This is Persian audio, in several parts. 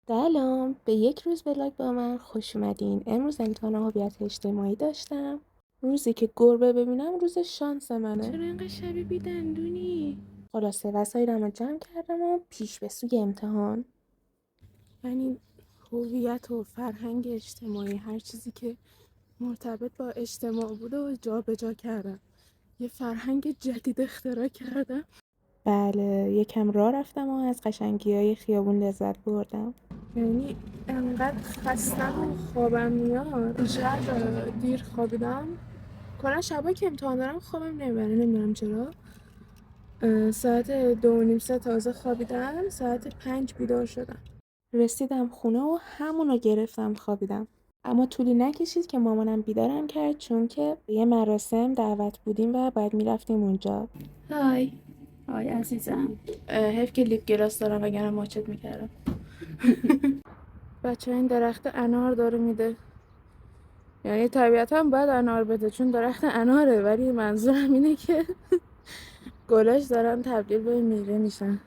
سلام، به یک روز ولاگ با من خوش اومدین. امروز امتحان هویت اجتماعی داشتم. روزی که گربه ببینم روز شانس منه. چرا اینقدر شبیه بیدندونی؟ خلاصه وسایلمو جمع کردم و پیش به سوی امتحان. یعنی هویت و فرهنگ اجتماعی، هر چیزی که مرتبط با اجتماع بوده و جا به جا کردم. یه فرهنگ جدید اختراع کردم. بله، یکم راه رفتم و از قشنگی‌های خیابون لذت بردم. یعنی انقدر خستم و خوابم میاد. شب دیر خوابیدم. کلا شبا که امتحان دارم خوابم نمیبره، نمیدونم چرا. ساعت 2:30 تازه خوابیدم، ساعت 5 بیدار شدم. رسیدم خونه و همونو گرفتم خوابیدم. اما طولی نکشید که مامانم بیدارم کرد، چون که به یه مراسم دعوت بودیم و باید میرفتیم اونجا. های عزیزم، حیف که لیپ گلاس دارم وگرنه ماچت میکردم. بچه این درخت انار داره میده، یعنی طبیعتا باید انار بده چون درخت اناره، ولی منظورم اینه که گلاش دارن تبدیل به میوه میشن.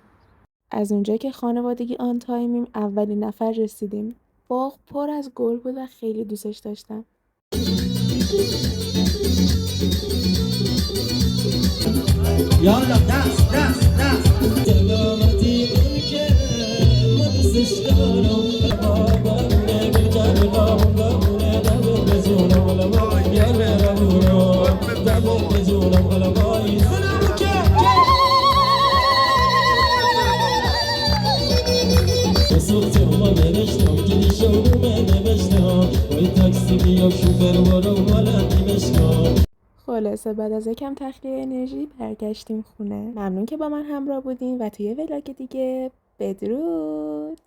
از اونجا که خانوادگی آن تایمیم اولین نفر رسیدیم. باغ پر از گل بود و خیلی دوستش داشتم. یالا دست دست دست سلامتی اون که من دوستش دارم بابا نمی‌جرم بمونه دم بزنم ولی ما یار برمونم دم بزنم ولی ما سلام که بسوت ما نوشتم که دیشب نوشتم وای تاکسی بیا شوفر برو والا نمیشم. خلاصه بعد از یکم تخلیه انرژی برگشتیم خونه. ممنون که با من همراه بودین و توی ولاگ دیگه بدرود.